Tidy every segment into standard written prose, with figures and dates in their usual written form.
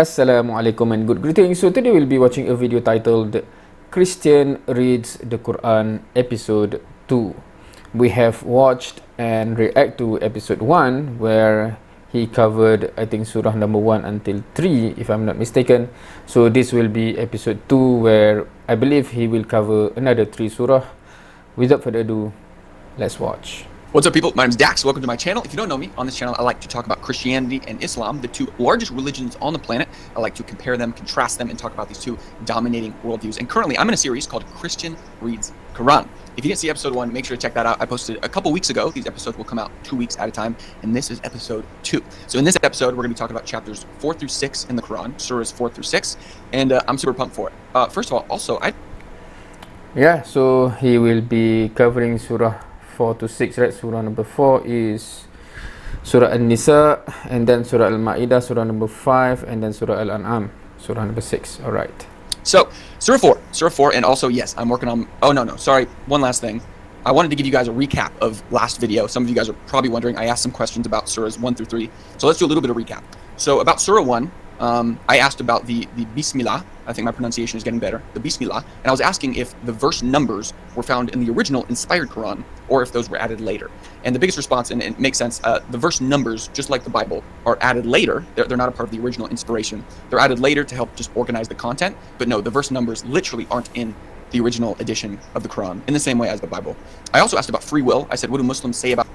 Assalamualaikum and good greetings. So today we'll be watching a video titled Christian Reads the Quran episode 2. We have watched and react to episode 1 where he covered I think surah number 1 until 3 if I'm not mistaken. So this will be episode 2 where I believe he will cover another 3 surah. Without further ado, let's watch. What's up, people? My name is Dax. Welcome to my channel. If you don't know me, on this channel I like to talk about Christianity and Islam, the two largest religions on the planet. I like to compare them, contrast them, and talk about these two dominating worldviews. And currently I'm in a series called Christian Reads Quran. If you didn't see episode 1, make sure to check that out. I posted a couple weeks ago. These episodes will come out 2 weeks at a time, and this is episode 2. So in this episode, we're going to be talking about chapters 4 through 6 in the Quran, surahs 4 through 6, and I'm super pumped for it. First of all, also, So he will be covering surah 4 to 6, right? Surah number 4 is Surah An-Nisa, and then Surah Al-Ma'idah, Surah number 5, and then Surah Al-An'am, Surah number 6. All right. So, Surah 4, and also, yes, I'm working on, sorry, one last thing. I wanted to give you guys a recap of last video. Some of you guys are probably wondering, I asked some questions about Surahs 1 through 3. So let's do a little bit of recap. So about Surah 1, I asked about the Bismillah. I think my pronunciation is getting better. The Bismillah. And I was asking if the verse numbers were found in the original inspired Quran or if those were added later. And the biggest response, and it makes sense, the verse numbers, just like the Bible, are added later. They're not a part of the original inspiration. They're added later to help just organize the content. But no, the verse numbers literally aren't in the original edition of the Quran in the same way as the Bible. I also asked about free will. I said, what do Muslims say about...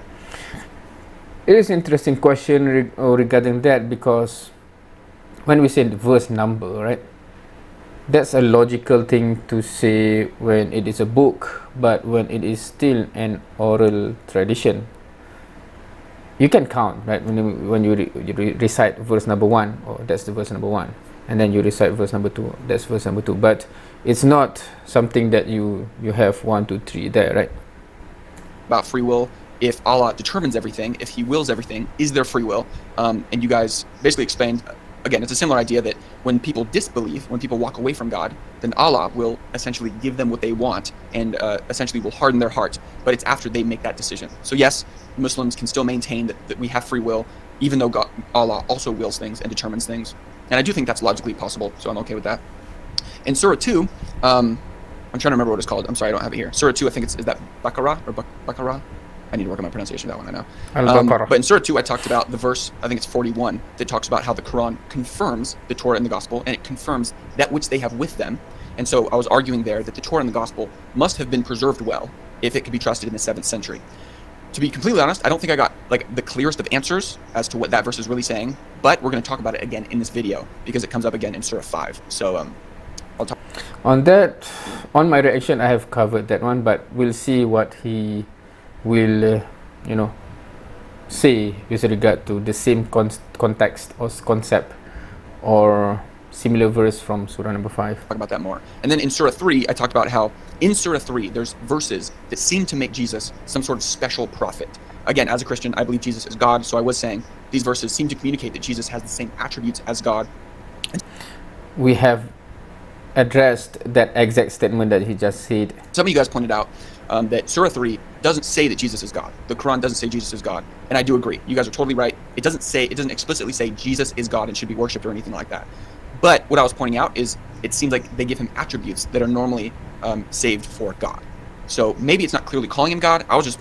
It is an interesting question regarding that, because when we say the verse number, right, that's a logical thing to say when it is a book, but when it is still an oral tradition, you can count, right? When you recite verse number 1, or that's the verse number 1, and then you recite verse number 2, that's verse number 2, but it's not something that you have 1, 2, 3 there, right? About free will. If Allah determines everything, if He wills everything, is there free will? And you guys basically explained, again, it's a similar idea that when people disbelieve, when people walk away from God, then Allah will essentially give them what they want and essentially will harden their heart. But it's after they make that decision. So yes, Muslims can still maintain that we have free will, even though Allah also wills things and determines things. And I do think that's logically possible, so I'm okay with that. In Surah 2, I'm trying to remember what it's called. I'm sorry, I don't have it here. Surah 2, I think is that Baqarah or Baqarah? I need to work on my pronunciation of that one, I know. But in Surah 2, I talked about the verse, I think it's 41, that talks about how the Quran confirms the Torah and the Gospel, and it confirms that which they have with them. And so I was arguing there that the Torah and the Gospel must have been preserved well if it could be trusted in the 7th century. To be completely honest, I don't think I got the clearest of answers as to what that verse is really saying, but we're going to talk about it again in this video because it comes up again in Surah 5. So I'll talk. On my reaction, I have covered that one, but we'll see what he will say with regard to the same context or concept or similar verse from Surah number 5. Talk about that more. And then in Surah 3, I talked about how in Surah 3 there's verses that seem to make Jesus some sort of special prophet. Again, as a Christian, I believe Jesus is God, so I was saying these verses seem to communicate that Jesus has the same attributes as God. We have addressed that exact statement that he just said. Some of you guys pointed out that Surah 3 doesn't say that Jesus is God. The Quran doesn't say Jesus is God. And I do agree. You guys are totally right. It doesn't explicitly say Jesus is God and should be worshipped or anything like that. But what I was pointing out is it seems like they give him attributes that are normally saved for God. So maybe it's not clearly calling him God. I was just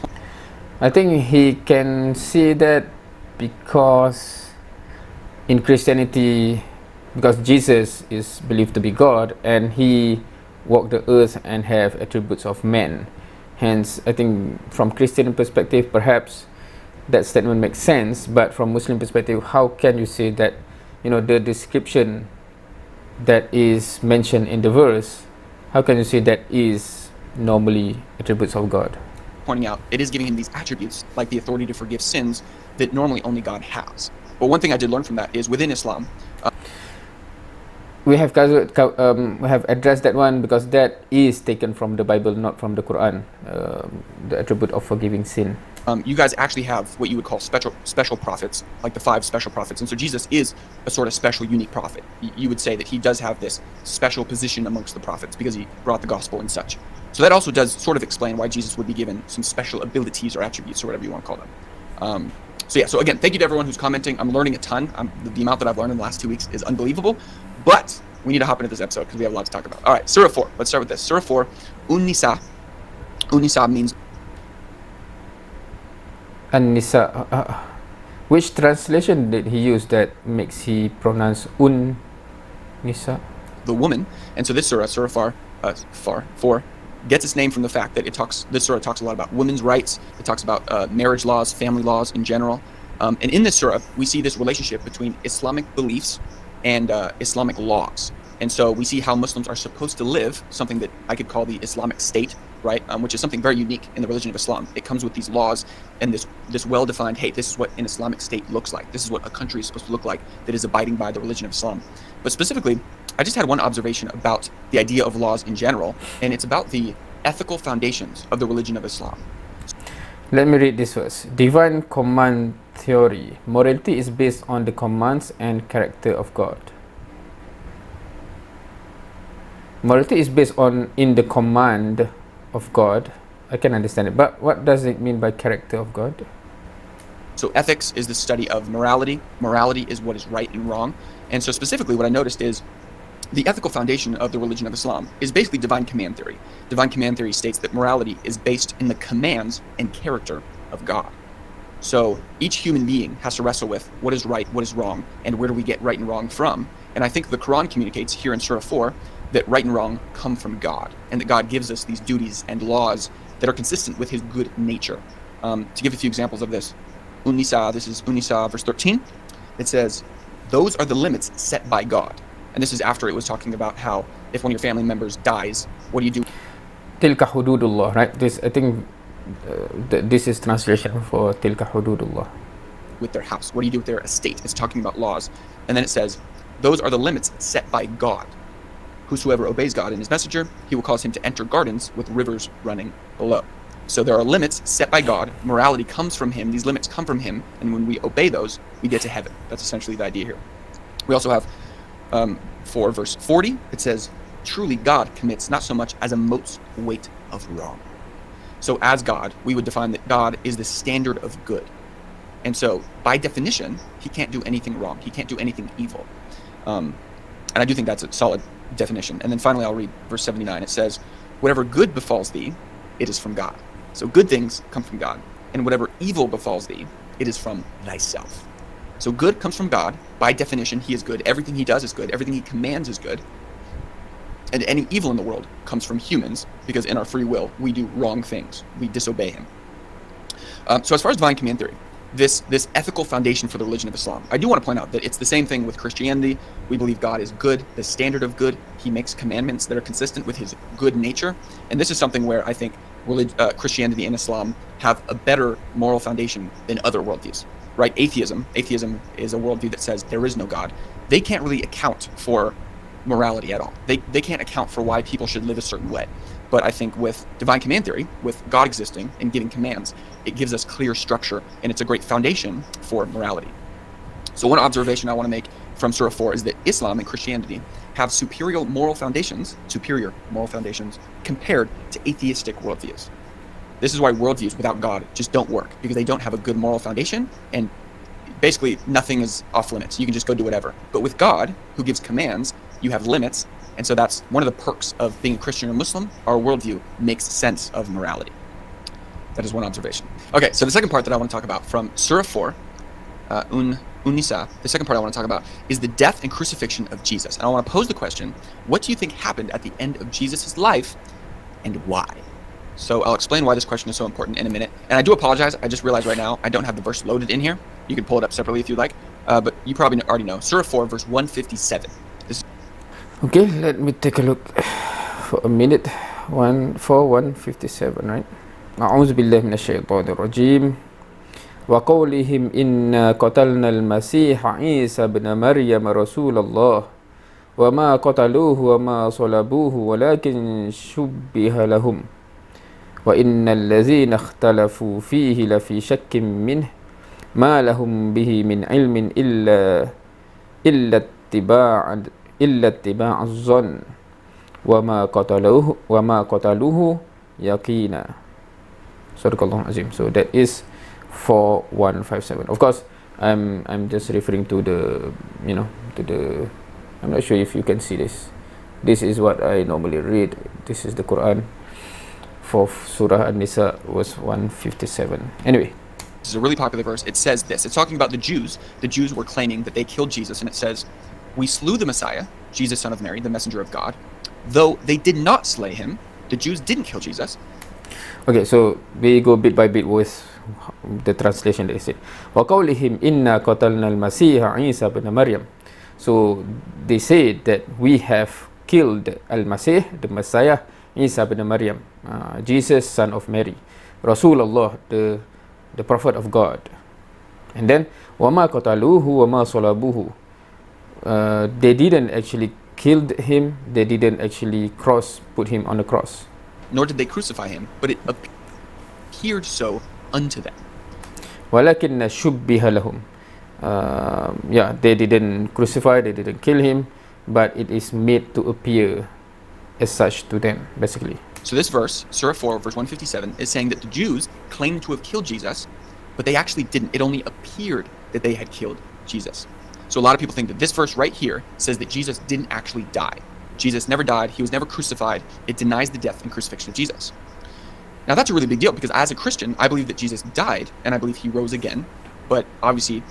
I think he can see that because in Christianity, because Jesus is believed to be God and he walked the earth and have attributes of man. Hence, I think from Christian perspective, perhaps that statement makes sense, but from Muslim perspective, how can you say that, the description that is mentioned in the verse, how can you say that is normally attributes of God? Pointing out, it is giving him these attributes, like the authority to forgive sins, that normally only God has. But one thing I did learn from that is within Islam, we have addressed that one because that is taken from the Bible, not from the Quran, the attribute of forgiving sin. You guys actually have what you would call special prophets, like the 5 special prophets. And so Jesus is a sort of special, unique prophet. You would say that he does have this special position amongst the prophets because he brought the gospel and such. So that also does sort of explain why Jesus would be given some special abilities or attributes or whatever you want to call them. So yeah, so again, thank you to everyone who's commenting. I'm learning a ton. The amount that I've learned in the last 2 weeks is unbelievable. But we need to hop into this episode because we have a lot to talk about. All right, Surah 4. Let's start with this. Surah 4, Un-Nisa. Un-Nisa means... An-Nisa. Which translation did he use that makes he pronounce Un-Nisa? The woman. And so this surah, Surah 4, gets its name from the fact that this surah talks a lot about women's rights. It talks about marriage laws, family laws in general. And in this surah, we see this relationship between Islamic beliefs and Islamic laws. And so we see how Muslims are supposed to live, something that I could call the Islamic state, right? Which is something very unique in the religion of Islam. It comes with these laws and this well-defined, hey, this is what an Islamic state looks like. This is what a country is supposed to look like that is abiding by the religion of Islam. But specifically, I just had one observation about the idea of laws in general, and it's about the ethical foundations of the religion of Islam. Let me read this verse. Divine command theory. Morality is based on the commands and character of God. Morality is based in the command of God. I can understand it, but what does it mean by character of God? So ethics is the study of morality. Morality is what is right and wrong. And so specifically what I noticed is the ethical foundation of the religion of Islam is basically divine command theory. Divine command theory states that morality is based in the commands and character of God. So each human being has to wrestle with what is right, what is wrong, and where do we get right and wrong from. And I think the Quran communicates here in Surah 4 that right and wrong come from God, and that God gives us these duties and laws that are consistent with his good nature. To give a few examples of this, Un-Nisa, this is Un-Nisa verse 13. It says, those are the limits set by God. And this is after it was talking about how if one of your family members dies, what do you do? Tilka hududullah, right? This, I think, this is translation for Tilka hududullah. With their house, what do you do with their estate? It's talking about laws. And then it says, those are the limits set by God. Whosoever obeys God and his messenger, he will cause him to enter gardens with rivers running below. So there are limits set by God. Morality comes from him. These limits come from him. And when we obey those, we get to heaven. That's essentially the idea here. We also have for verse 40, it says, truly God commits not so much as a mote's weight of wrong. So as God, we would define that God is the standard of good. And so by definition, he can't do anything wrong. He can't do anything evil. And I do think that's a solid definition. And then finally, I'll read verse 79. It says, whatever good befalls thee, it is from God. So good things come from God. And whatever evil befalls thee, it is from thyself. So good comes from God. By definition, he is good. Everything he does is good. Everything he commands is good. And any evil in the world comes from humans, because in our free will, we do wrong things. We disobey him. So as far as divine command theory, this ethical foundation for the religion of Islam, I do want to point out that it's the same thing with Christianity. We believe God is good, the standard of good. He makes commandments that are consistent with his good nature. And this is something where I think Christianity and Islam have a better moral foundation than other worldviews. Right? Atheism is a worldview that says there is no God. They can't really account for morality at all. They can't account for why people should live a certain way. But I think with divine command theory, with God existing and giving commands, it gives us clear structure, and it's a great foundation for morality. So one observation I want to make from Surah 4 is that Islam and Christianity have superior moral foundations compared to atheistic worldviews. This is why worldviews without God just don't work, because they don't have a good moral foundation, and basically nothing is off limits. You can just go do whatever. But with God, who gives commands, you have limits, and so that's one of the perks of being a Christian or Muslim. Our worldview makes sense of morality. That is one observation. Okay, so the second part that I want to talk about from Surah 4, Un-Nisa, the second part I want to talk about is the death and crucifixion of Jesus. And I want to pose the question, what do you think happened at the end of Jesus' life, and why? So I'll explain why this question is so important in a minute. And I do apologize, I just realized right now I don't have the verse loaded in here. You can pull it up separately if you'd like, but you probably already know. Surah 4, verse 157. Okay, let me take a look for a minute. 157, right? أعوذ بالله من الشيطان الرجيم وقولهم إنا قتلنا المسيح عيسى ابن مريم رسول الله وما قتلوه وما صلبوه ولكن شبه لهم وإن الذين اختلفوا فيه لفي شك منه ما لهم به من علم إلا اتباع الظن وما قتلوه يقينا. Sadaqallahu azim. So that is 4157. Of course, I'm just referring to the, to the, I'm not sure if you can see this. This is what I normally read. This is the Quran for Surah An-Nisa, verse 157. Anyway, this is a really popular verse. It says this. It's talking about the Jews. The Jews were claiming that they killed Jesus, and it says, "We slew the Messiah, Jesus, son of Mary, the messenger of God. Though they did not slay him," the Jews didn't kill Jesus. Okay, so we go bit by bit with the translation that they said. وَقَوْلِهِمْ إِنَّا قَتَلْنَا الْمَسِيحَ عِيسَى بْنَ مَرْيَمَ. So they said that we have killed Al-Masih, the Messiah, Isa bin Maryam, Jesus, son of Mary, Rasulullah, the Prophet of God. And then, وَمَا قَتَلُوهُ وَمَا صَلَبُوهُ. They didn't actually kill him, they didn't actually put him on the cross. Nor did they crucify him, but it appeared so unto them. وَلَكِنَّ شُبِّهَ لَهُمْ. They didn't crucify, they didn't kill him, but it is made to appear as such to them, basically. So this verse, Surah 4, verse 157, is saying that the Jews claimed to have killed Jesus, but they actually didn't. It only appeared that they had killed Jesus. So a lot of people think that this verse right here says that Jesus didn't actually die. Jesus never died. He was never crucified. It denies the death and crucifixion of Jesus. Now that's a really big deal, because as a Christian, I believe that Jesus died, and I believe he rose again, but obviously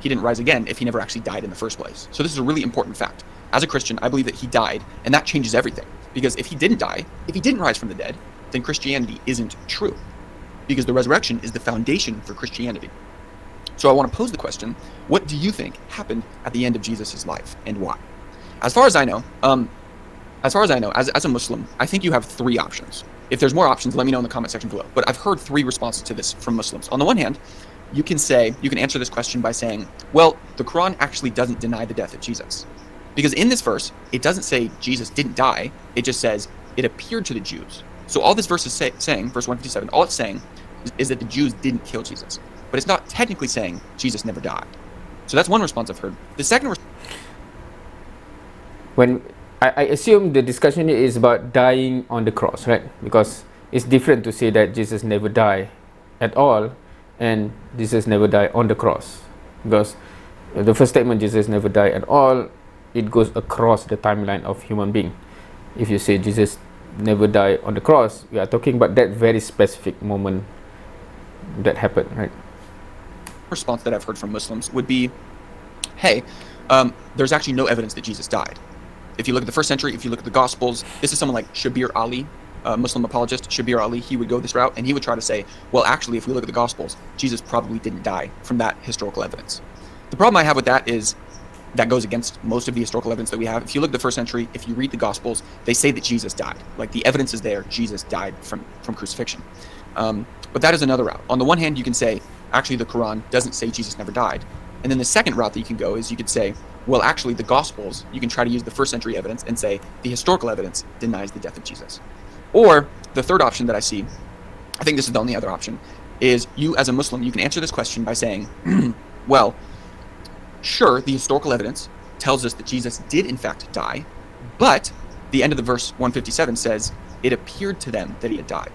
he didn't rise again if he never actually died in the first place. So this is a really important fact. As a Christian, I believe that he died, and that changes everything. Because if he didn't die, if he didn't rise from the dead, then Christianity isn't true. Because the resurrection is the foundation for Christianity. So I want to pose the question, what do you think happened at the end of Jesus' life, and why? As far as I know, as a Muslim, I think you have three options. If there's more options, let me know in the comment section below. But I've heard three responses to this from Muslims. On the one hand, you can answer this question by saying, well, the Quran actually doesn't deny the death of Jesus. Because in this verse, it doesn't say Jesus didn't die, it just says it appeared to the Jews. So all this verse is saying, verse 157, all it's saying is that the Jews didn't kill Jesus. But it's not technically saying Jesus never died. So that's one response I've heard. The second When I assume the discussion is about dying on the cross, right? Because it's different to say that Jesus never died at all and Jesus never died on the cross. Because the first statement, Jesus never died at all, it goes across the timeline of human being. If you say Jesus never died on the cross, we are talking about that very specific moment that happened, right? response that I've heard from Muslims would be, hey, there's actually no evidence that Jesus died. If you look at the first century, if you look at the Gospels, this is someone like Shabir Ali, Muslim apologist Shabir Ali. He would go this route, and he would try to say, well, actually, if we look at the Gospels, Jesus probably didn't die from that historical evidence. The problem I have with that is that goes against most of the historical evidence that we have. If you look at the first century, if you read the Gospels, they say that Jesus died. Like, the evidence is there, Jesus died from crucifixion. But that is another route. On the one hand, you can say, actually, the Quran doesn't say Jesus never died. And then the second route that you can go is you could say, well, actually, the Gospels, you can try to use the first century evidence and say the historical evidence denies the death of Jesus. Or the third option that I see, I think this is the only other option, is you as a Muslim, you can answer this question by saying, well, sure, the historical evidence tells us that Jesus did in fact die, but the end of the verse 157 says, it appeared to them that he had died.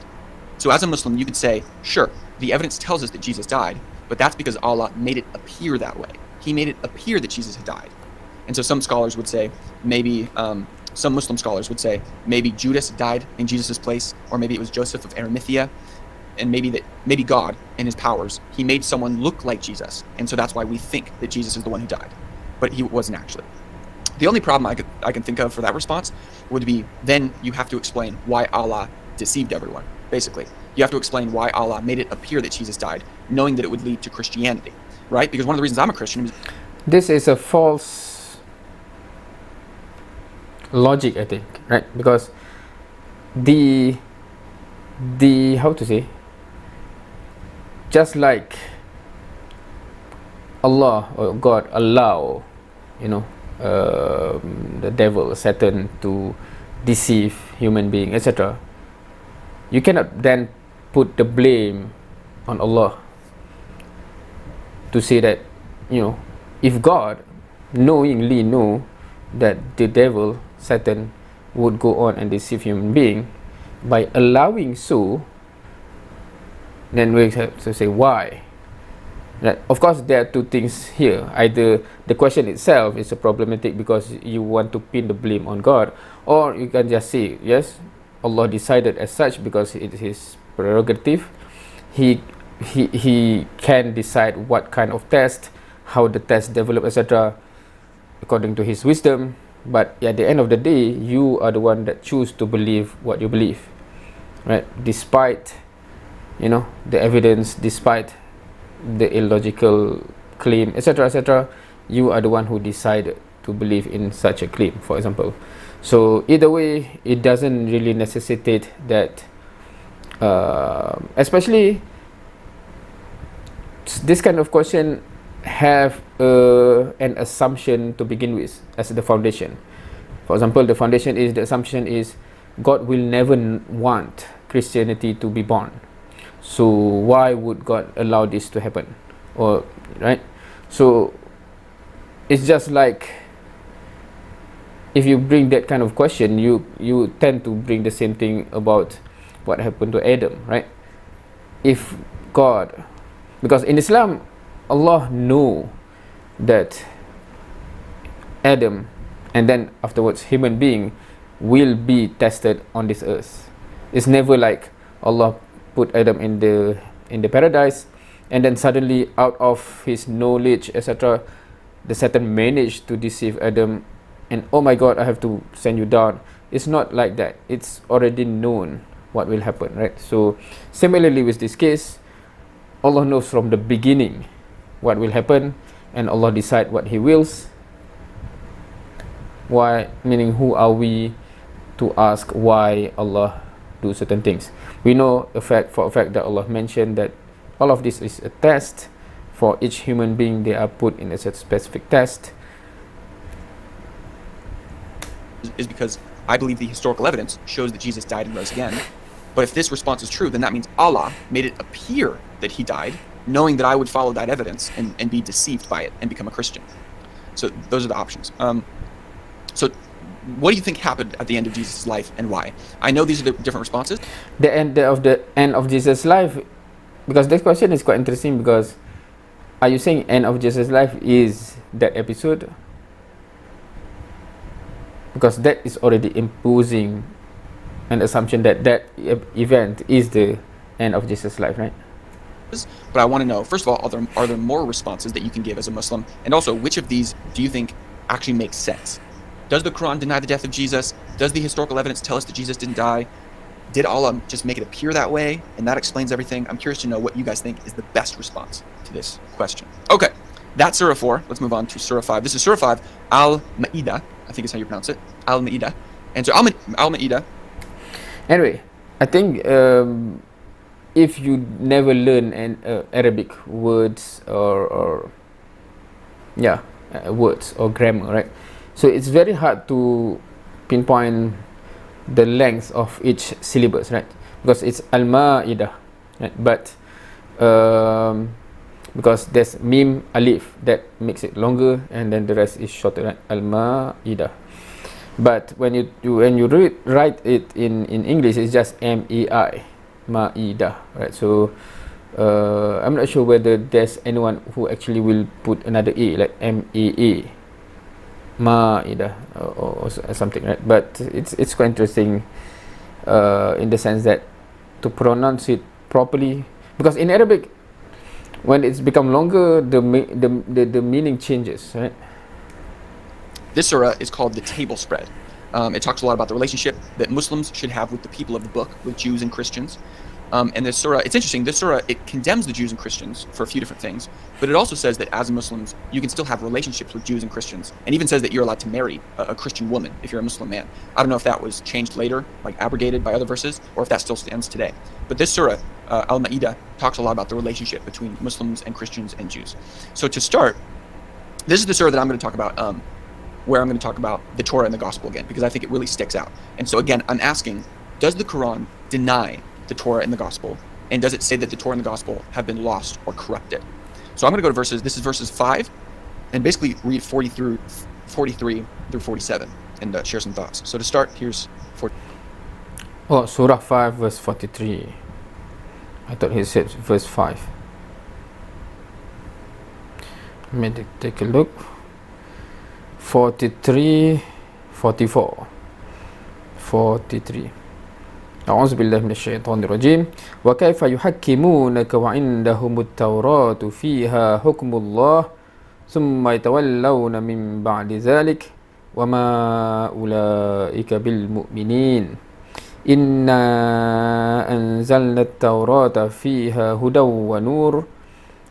So as a Muslim, you could say, sure, the evidence tells us that Jesus died, but that's because Allah made it appear that way. He made it appear that Jesus had died. And so some scholars would say, maybe, some Muslim scholars would say, maybe Judas died in Jesus' place, or maybe it was Joseph of Arimathea, and maybe God, in his powers, he made someone look like Jesus, and so that's why we think that Jesus is the one who died, but he wasn't actually. The only problem I can think of for that response would be, then you have to explain why Allah deceived everyone, basically. You have to explain why Allah made it appear that Jesus died, knowing that it would lead to Christianity, right? Because one of the reasons I'm a Christian is... This is a false logic, I think, right? Because the how to say, just like Allah or God allow, the devil, Satan, to deceive human being, etc., you cannot then put the blame on Allah to say that, if God knowingly know that the devil, Satan, would go on and deceive human being, by allowing so, then we have to say why. Right. Of course, there are two things here. Either the question itself is a problematic because you want to pin the blame on God, or you can just say, yes, Allah decided as such because it is His prerogative. He can decide what kind of test, how the test develop, etc., according to His wisdom. But at the end of the day, you are the one that choose to believe what you believe, right? Despite, the evidence, despite the illogical claim, etc., etc., you are the one who decided to believe in such a claim, for example. So either way, it doesn't really necessitate that, especially this kind of question have an assumption to begin with as the foundation. For example, the assumption is God will never want Christianity to be born. So why would God allow this to happen? Or right? So it's just like if you bring that kind of question, you tend to bring the same thing about what happened to Adam, right? If God, because in Islam, Allah knew that Adam and then afterwards human being will be tested on this earth. It's never like Allah put Adam in the paradise and then suddenly out of his knowledge, etc., the Satan managed to deceive Adam and oh my God, I have to send you down. It's not like that. It's already known what will happen, right? So similarly with this case, Allah knows from the beginning what will happen and Allah decide what He wills. Why? Meaning, who are we to ask why Allah do certain things? We know for a fact that Allah mentioned that all of this is a test for each human being. They are put in a specific test. Is because I believe the historical evidence shows that Jesus died and rose again. But if this response is true, then that means Allah made it appear that He died, knowing that I would follow that evidence and be deceived by it and become a Christian. So those are the options. So what do you think happened at the end of Jesus' life and why? I know these are the different responses. The end of Jesus' life, because this question is quite interesting, because are you saying end of Jesus' life is that episode? Because that is already imposing an assumption that event is the end of Jesus' life, right? But I want to know, first of all, are there more responses that you can give as a Muslim? And also, which of these do you think actually makes sense? Does the Quran deny the death of Jesus? Does the historical evidence tell us that Jesus didn't die? Did Allah just make it appear that way? And that explains everything. I'm curious to know what you guys think is the best response to this question. Okay, that's Surah 4. Let's move on to Surah 5. This is Surah 5, Al-Ma'idah. I think is how you pronounce it. Al-Ma'idah. And so Al-Ma'idah. Anyway, I think if you never learn Arabic words or words or grammar, right? So it's very hard to pinpoint the length of each syllabus, right? Because it's Al-Ma'idah, right? But because there's mim alif that makes it longer, and then the rest is shorter, right? Al-Ma'idah. But when you write it in English, it's just M-E-I, Ma'idah, right? So I'm not sure whether there's anyone who actually will put another A, like M-A-A, Ma'idah, or something, right? But it's quite interesting in the sense that to pronounce it properly, because in Arabic, when it's become longer, the meaning changes, right? This surah is called the table spread. It talks a lot about the relationship that Muslims should have with the people of the book, with Jews and Christians. And this surah, it's interesting, this surah, it condemns the Jews and Christians for a few different things, but it also says that as Muslims, you can still have relationships with Jews and Christians, and even says that you're allowed to marry a Christian woman if you're a Muslim man. I don't know if that was changed later, like abrogated by other verses, or if that still stands today. But this surah, Al-Ma'idah, talks a lot about the relationship between Muslims and Christians and Jews. So to start, this is the surah that I'm going to talk about, where I'm going to talk about the Torah and the Gospel again, because I think it really sticks out. And so again, I'm asking, does the Quran deny the Torah and the Gospel? And does it say that the Torah and the Gospel have been lost or corrupted? So I'm going to go to verses, this is verses 5, and basically read 43 through 47, and share some thoughts. So to start, here's 40. Oh, Surah 5, verse 43. I thought he said verse 5. Let me take a look. 43, 44. 43. أعوذ بالله من الشيطان الرجيم وكيف يحكمونك وعندهم التوراة فيها حكم الله ثم يتولون من بعد ذلك وما أولئك بالمؤمنين إنا أنزلنا التوراة فيها هدى ونور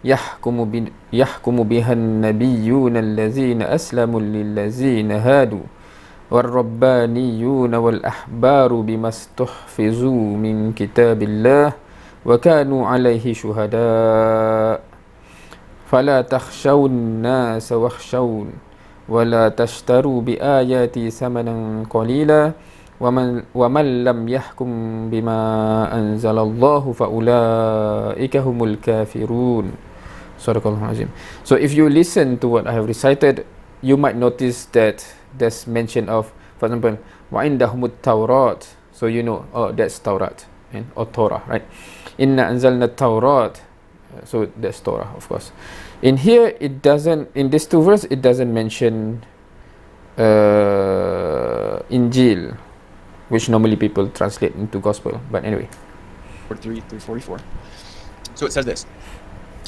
يحكم بها النبيون الذين أسلموا للذين هادوا والربانيون والأحبار بما استحفظوا من كتاب الله وكانوا عليه شهداء فلا تخشوا الناس واخشون ولا تشتروا بآياتي ثمنا قليلا ومن لم يحكم بما أنزل الله فأولئك هم الكافرون. Sadaqallahul Azim. So if you listen to what I have recited, you might notice that there's mention of, for example, وَعِنْدَهُمُ التَّوْرَاتِ. So you know, oh, that's Taurat, or Torah, right? إِنَّا أَنزَلْنَا التَّوْرَاتِ. So that's Torah, of course. In here, it doesn't, in these two verses, it doesn't mention Injil, which normally people translate into Gospel. But anyway. 43 through 44. So it says this.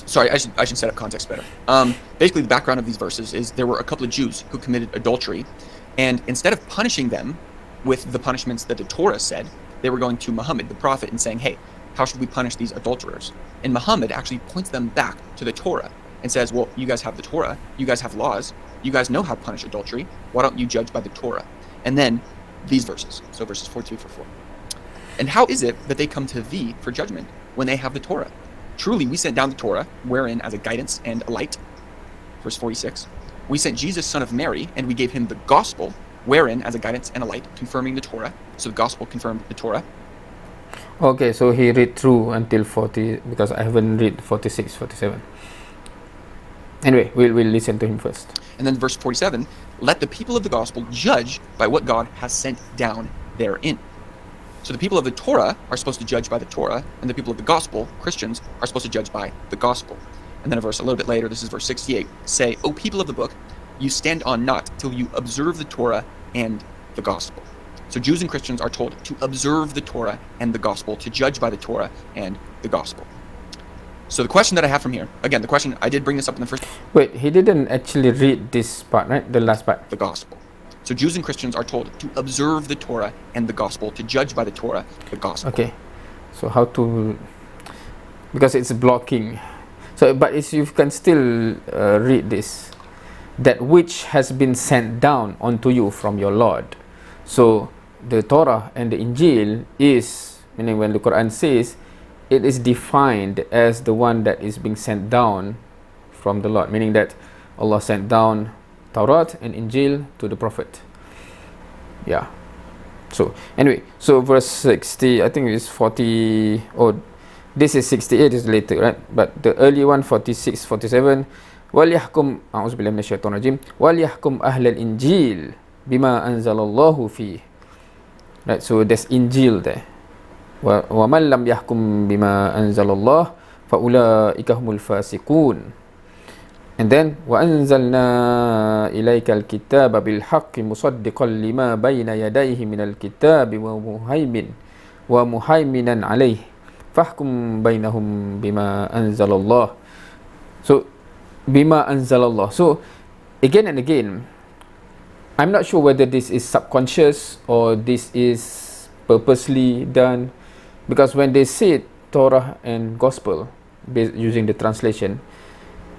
Sorry, I should set up context better. Basically, the background of these verses is there were a couple of Jews who committed adultery, and instead of punishing them with the punishments that the Torah said, they were going to Muhammad, the prophet, and saying, hey, how should we punish these adulterers? And Muhammad actually points them back to the Torah and says, well, you guys have the Torah, you guys have laws, you guys know how to punish adultery, why don't you judge by the Torah? And then these verses, so verses 43 through 4. And how is it that they come to thee for judgment when they have the Torah? Truly, we sent down the Torah, wherein as a guidance and a light. Verse 46. We sent Jesus, son of Mary, and we gave him the gospel, wherein as a guidance and a light, confirming the Torah. So the gospel confirmed the Torah. Okay, so he read through until 40, because I haven't read 46, 47. Anyway, we'll listen to him first. And then verse 47, let the people of the gospel judge by what God has sent down therein. So the people of the Torah are supposed to judge by the Torah, and the people of the gospel, Christians, are supposed to judge by the gospel. And then a verse a little bit later, this is verse 68, say, O people of the book, you stand on naught till you observe the Torah and the gospel. So Jews and Christians are told to observe the Torah and the gospel, to judge by the Torah and the gospel. So the question that I have from here, again, the question, I did bring this up in the first... Wait, he didn't actually read this part, right? The last part. The gospel. So Jews and Christians are told to observe the Torah and the gospel, to judge by the Torah, the gospel. Okay. So how to... Because it's blocking. So, but if you can still read this. That which has been sent down unto you from your Lord. So, the Torah and the Injil is, meaning when the Quran says, it is defined as the one that is being sent down from the Lord. Meaning that Allah sent down Taurat and Injil to the Prophet. Yeah. So, anyway, so verse 60, I think it's 40, oh, this is 68 is later, right? But the early one, 46, 47, وَلْيَحْكُمْ أعوذ بالله من الشيطان الرجيم وَلْيَحْكُمْ أَهْلَ الْإِنْجِيلِ بِمَا أَنزَلَ اللَّهُ فِيهِ. Right, so there's Injil there. وَمَنْ لَمْ يَحْكُمْ بِمَا أَنزَلَ اللَّهُ فَأُولَٰئِكَ هُمُ الْفَاسِقُونَ. And then وَأَنزَلْنَا إِلَيْكَ الْكِتَابَ بِالْحَقِّ مُصَدِّقًا لِمَا بَيْنَ يَدَيْهِ مِنَ الْكِتَابِ وَمُهَيْمِنًا عَلَيْهِ فَاحْكُمْ بَيْنَهُمْ بِمَا أَنزَلَ اللَّهُ. So بِمَا أَنزَلَ اللَّهُ. So again and again, I'm not sure whether this is subconscious or this is purposely done, because when they say Torah and Gospel using the translation,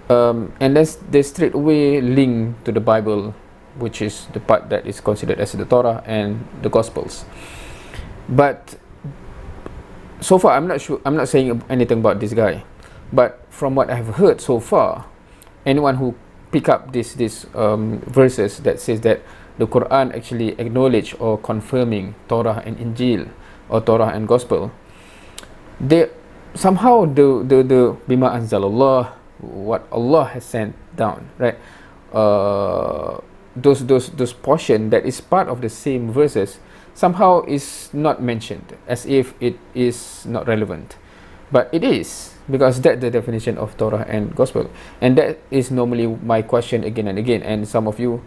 and then they straight away link to the Bible, which is the part that is considered as the Torah and the Gospels. But so far, I'm not sure. I'm not saying anything about this guy, but from what I've heard so far, anyone who pick up these verses that says that the Quran actually acknowledge or confirming Torah and Injil or Torah and Gospel, they somehow the bima anzalallah, what Allah has sent down, right? Those portion that is part of the same verses somehow is not mentioned, as if it is not relevant. But it is, because that's the definition of Torah and Gospel, and that is normally my question again and again. And some of you,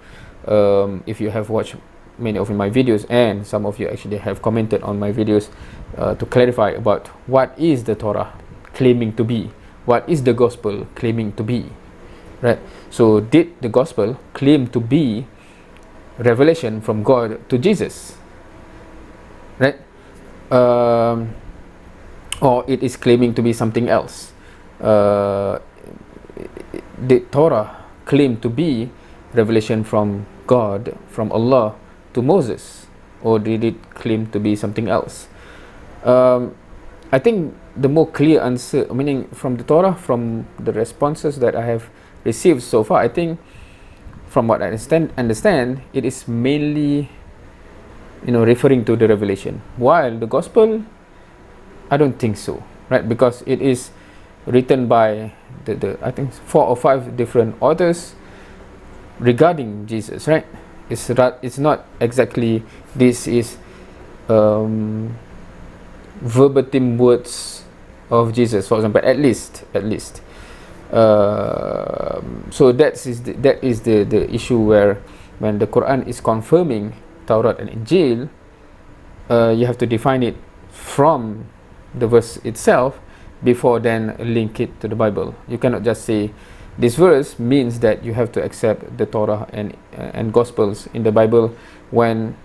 if you have watched many of my videos, and some of you actually have commented on my videos to clarify about what is the Torah claiming to be, what is the Gospel claiming to be, right? So did the Gospel claim to be revelation from God to Jesus, right? Or it is claiming to be something else? Did Torah claim to be revelation from God, from Allah to Moses, or did it claim to be something else? I think the more clear answer, meaning from the Torah, from the responses that I have received so far, I think from what I understand, it is mainly, referring to the revelation. While the Gospel, I don't think so, right? Because it is written by the I think 4 or 5 different authors regarding Jesus, right? It's not exactly this is verbatim words of Jesus, for example, at least. So that is the issue, where when the Quran is confirming Taurat and Injil, you have to define it from the verse itself before then link it to the Bible. You cannot just say this verse means that you have to accept the Torah and Gospels in the Bible, when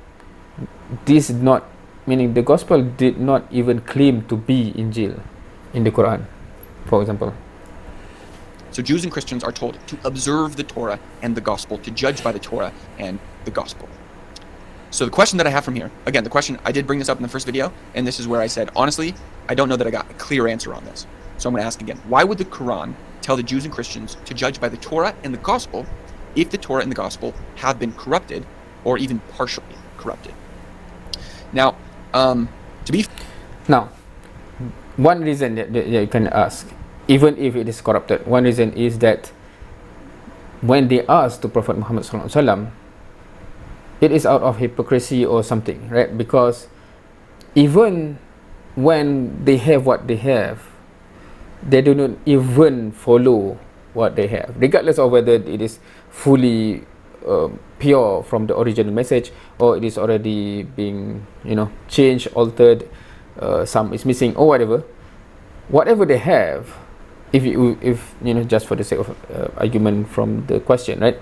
this is not, meaning the Gospel did not even claim to be Injil in the Quran, for example. So Jews and Christians are told to observe the Torah and the Gospel, to judge by the Torah and the Gospel. So the question that I have from here, again, the question, I did bring this up in the first video, and this is where I said, honestly, I don't know that I got a clear answer on this. So I'm going to ask again, why would the Quran tell the Jews and Christians to judge by the Torah and the Gospel if the Torah and the Gospel have been corrupted, or even partially corrupted? Now, Now, one reason that you can ask, even if it is corrupted, one reason is that when they asked to Prophet Muhammad SAW, it is out of hypocrisy or something, right? Because even when they have what they have, they do not even follow what they have, regardless of whether it is fully pure from the original message, or it is already being changed, altered, some is missing, or whatever they have. If just for the sake of argument from the question, right?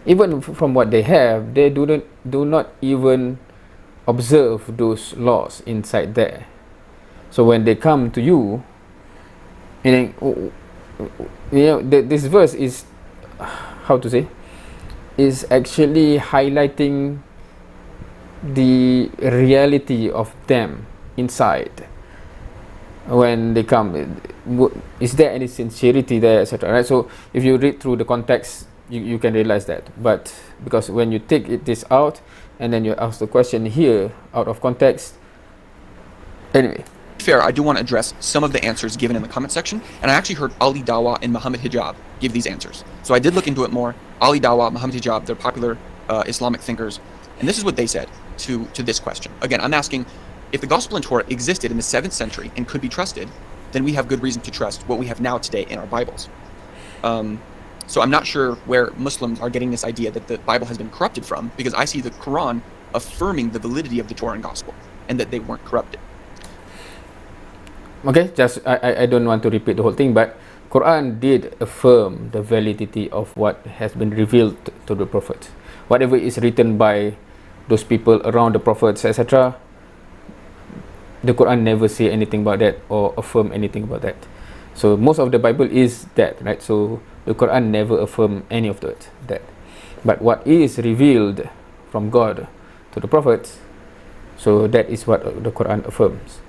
Even from what they have, they do not even observe those laws inside there. So when they come to you, this verse is, how to say, is actually highlighting the reality of them inside. When they come, is there any sincerity there, etc., right? So if you read through the context, you can realize that. But because when you take this out and then you ask the question here out of context, anyway. Fair, I do want to address some of the answers given in the comment section, and I actually heard Ali Dawah and Muhammad Hijab give these answers. So I did look into it more. Ali Dawah, Muhammad Hijab, they're popular Islamic thinkers, and this is what they said to this question. Again, I'm asking, if the Gospel and Torah existed in the 7th century and could be trusted, then we have good reason to trust what we have now today in our Bibles. So I'm not sure where Muslims are getting this idea that the Bible has been corrupted from, because I see the Quran affirming the validity of the Torah and Gospel, and that they weren't corrupted. Okay, just I don't want to repeat the whole thing, but Quran did affirm the validity of what has been revealed to the prophets. Whatever is written by those people around the prophets, etc., the Quran never say anything about that or affirm anything about that. So most of the Bible is that, right? So the Quran never affirm any of that. But what is revealed from God to the prophets, so that is what the Quran affirms.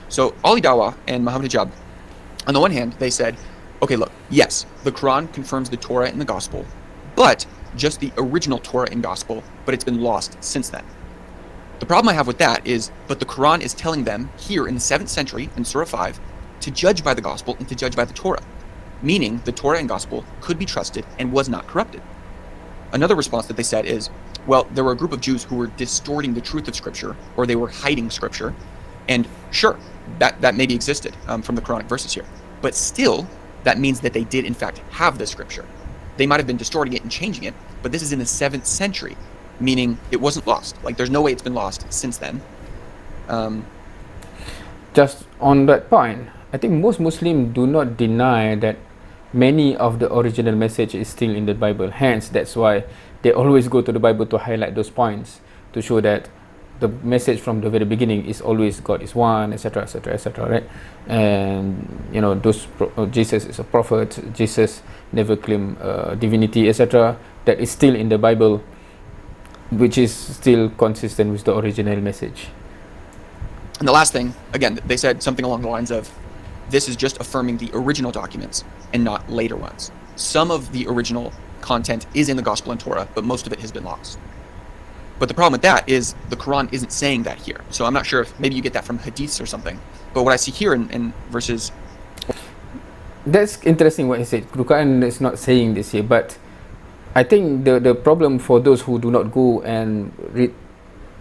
So Ali Dawah and Muhammad Hijab, on the one hand, they said, okay, look, yes, the Quran confirms the Torah and the Gospel, but just the original Torah and Gospel, but it's been lost since then. The problem I have with that is, but the Quran is telling them here in the 7th century, in Surah 5, to judge by the Gospel and to judge by the Torah, meaning the Torah and Gospel could be trusted and was not corrupted. Another response that they said is, well, there were a group of Jews who were distorting the truth of Scripture, or they were hiding Scripture, And sure, that maybe existed from the Quranic verses here. But still, that means that they did in fact have the scripture. They might have been distorting it and changing it, but this is in the 7th century, meaning it wasn't lost. Like, there's no way it's been lost since then. Just on that point, I think most Muslims do not deny that many of the original message is still in the Bible. Hence, that's why they always go to the Bible to highlight those points, to show that the message from the very beginning is always God is one, etc., etc., etc., right? And you know, Jesus is a prophet, Jesus never claimed divinity, etc. That is still in the Bible, which is still consistent with the original message. And the last thing, again, they said something along the lines of, this is just affirming the original documents and not later ones. Some of the original content is in the Gospel and Torah, but most of it has been lost. But the problem with that is the Quran isn't saying that here. So I'm not sure if maybe you get that from hadiths or something. But what I see here in verses... That's interesting what he said. The Quran is not saying this here, but I think the problem for those who do not go and read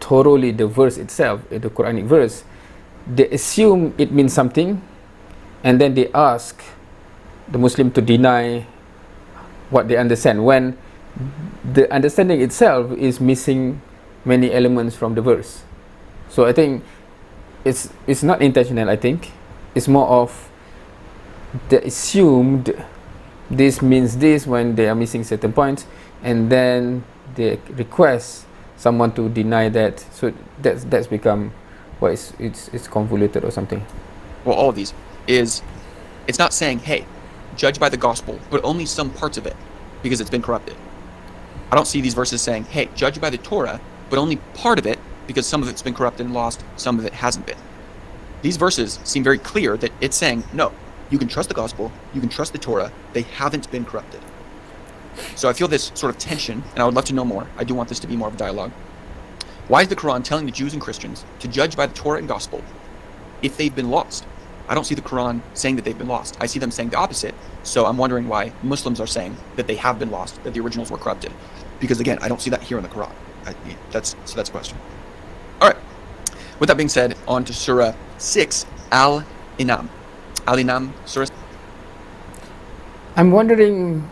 thoroughly the verse itself, the Quranic verse, they assume it means something, and then they ask the Muslim to deny what they understand, when the understanding itself is missing many elements from the verse. So I think it's not intentional. I think it's more of they assumed this means this when they are missing certain points, and then they request someone to deny that. So that's become it's convoluted or something. Well, all of these is, it's not saying, hey, judge by the gospel, but only some parts of it, because it's been corrupted. I don't see these verses saying, hey, judge by the Torah, but only part of it, because some of it's been corrupted and lost, some of it hasn't been. These verses seem very clear that it's saying, no, you can trust the gospel, you can trust the Torah, they haven't been corrupted. So I feel this sort of tension, and I would love to know more. I do want this to be more of a dialogue. Why is the Quran telling the Jews and Christians to judge by the Torah and gospel if they've been lost? I don't see the Quran saying that they've been lost. I see them saying the opposite. So I'm wondering why Muslims are saying that they have been lost, that the originals were corrupted. Because again, I don't see that here in the Quran. That's a question. All right. With that being said, on to Surah 6, Al-Inam. Al-Inam, Surah. I'm wondering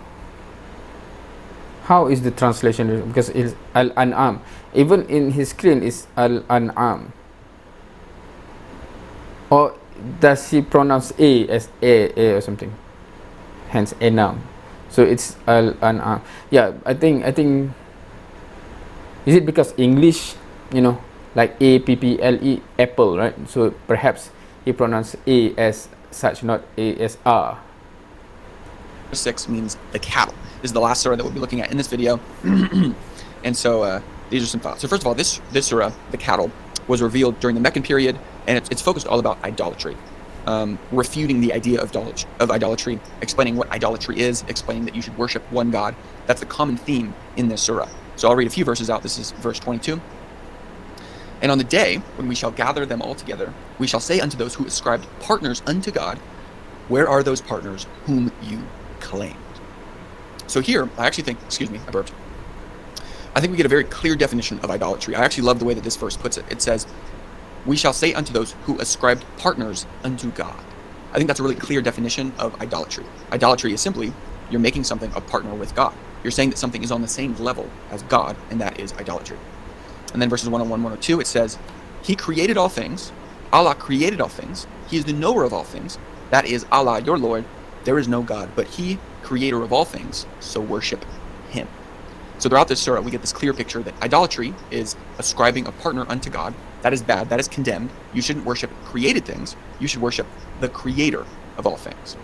how is the translation, because it's Al-An'am. Even in his screen is Al-An'am. Or does he pronounce A as A or something? Hence Enam. So it's Al-An'am. Yeah, I think is it because English, like A-P-P-L-E, apple, right? So perhaps he pronounced A as such, not A as R. 6 means the cattle. This is the last surah that we'll be looking at in this video. And so these are some thoughts. So first of all, this surah, the cattle, was revealed during the Meccan period, and it's focused all about idolatry, refuting the idea of idolatry, explaining what idolatry is, explaining that you should worship one God. That's the common theme in this surah. So I'll read a few verses out. This is verse 22. And on the day when we shall gather them all together, we shall say unto those who ascribed partners unto God, where are those partners whom you claimed? So here, I actually think, excuse me, I burped. I think we get a very clear definition of idolatry. I actually love the way that this verse puts it. It says, we shall say unto those who ascribed partners unto God. I think that's a really clear definition of idolatry. Idolatry is simply, you're making something a partner with God. You're saying that something is on the same level as God, and that is idolatry. And then verses 101, 102, it says, He created all things. Allah created all things. He is the knower of all things. That is Allah, your Lord. There is no God, but He, creator of all things, so worship Him. So throughout this surah, we get this clear picture that idolatry is ascribing a partner unto God. That is bad. That is condemned. You shouldn't worship created things. You should worship the creator of all things.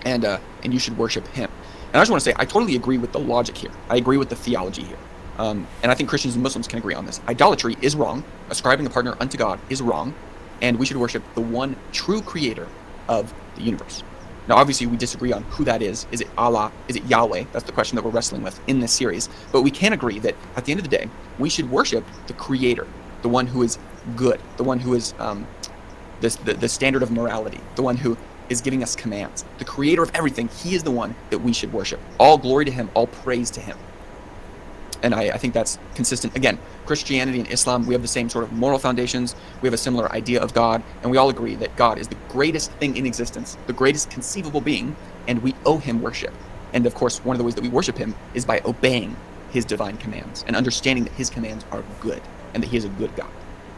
And you should worship Him. And I just want to say, I totally agree with the logic here. I agree with the theology here. And I think Christians and Muslims can agree on this. Idolatry is wrong. Ascribing a partner unto God is wrong. And we should worship the one true creator of the universe. Now, obviously, we disagree on who that is. Is it Allah? Is it Yahweh? That's the question that we're wrestling with in this series. But we can agree that at the end of the day, we should worship the creator, the one who is good, the one who is the standard of morality, the one who is giving us commands, the creator of everything. He is the one that we should worship. All glory to Him, all praise to Him. And I think that's consistent. Again, Christianity and Islam, we have the same sort of moral foundations. We have a similar idea of God, and we all agree that God is the greatest thing in existence, the greatest conceivable being, and we owe him worship. And of course, one of the ways that we worship him is by obeying his divine commands and understanding that his commands are good and that he is a good God.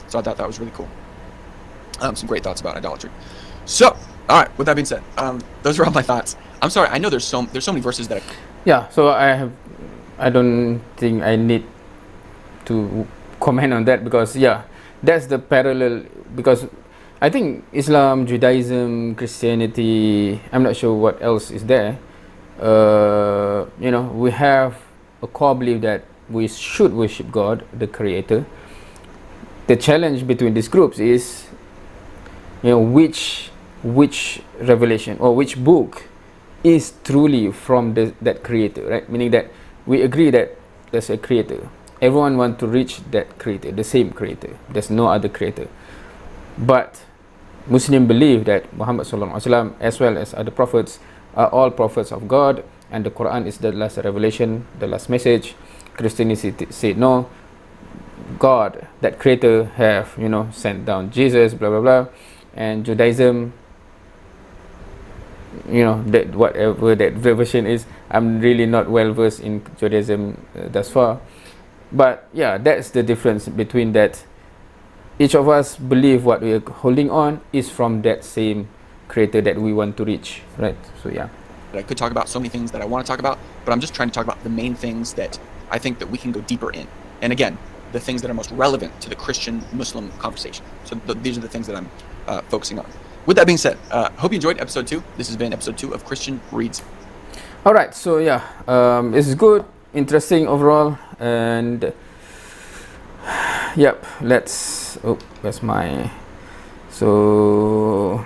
So I thought that was really cool. Some great thoughts about idolatry. So, all right, with that being said, those are all my thoughts. I'm sorry, I know there's so many verses that So I don't think I need to comment on that, because that's the parallel, because I think Islam, Judaism, Christianity, I'm not sure what else is there. We have a core belief that we should worship God, the Creator. The challenge between these groups is, which revelation or which book is truly from that Creator, right? Meaning that we agree that there's a Creator. Everyone wants to reach that Creator, the same Creator. There's no other Creator. But Muslims believe that Muhammad sallallahu alaihi wasallam, as well as other prophets, are all prophets of God, and the Quran is the last revelation, the last message. Christianity say no, God, that Creator, have sent down Jesus, blah blah blah. And Judaism, that whatever that version is, I'm really not well versed in Judaism thus far. But that's the difference between that. Each of us believe what we are holding on is from that same Creator that we want to reach, right? So I could talk about so many things that I want to talk about, but I'm just trying to talk about the main things that I think that we can go deeper in. And again, the things that are most relevant to the Christian-Muslim conversation. So these are the things that I'm focusing on. With that being said, hope you enjoyed episode 2. This has been episode 2 of Christian Reads. All right, so it's good, interesting overall, and let's. Oh, that's my. So.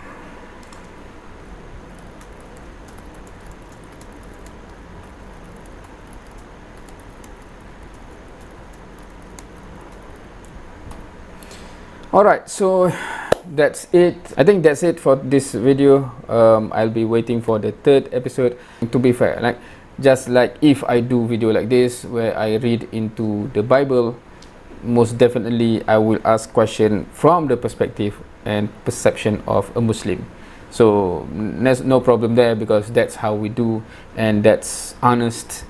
Alright, so that's it. I think that's it for this video. I'll be waiting for the 3rd episode. To be fair, just like if I do video like this where I read into the Bible, most definitely I will ask question from the perspective and perception of a Muslim. So there's no problem there, because that's how we do, and that's honest.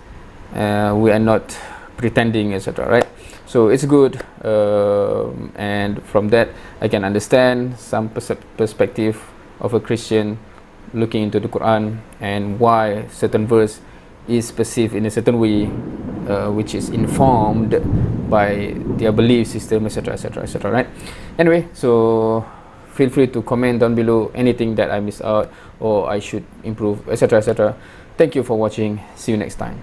We are not pretending, etc., right? So it's good, and from that I can understand some perspective of a Christian looking into the Quran and why certain verse is perceived in a certain way, which is informed by their belief system, etc., etc., etc., right? Anyway, so feel free to comment down below anything that I missed out or I should improve, etc., etc. Thank you for watching. See you next time.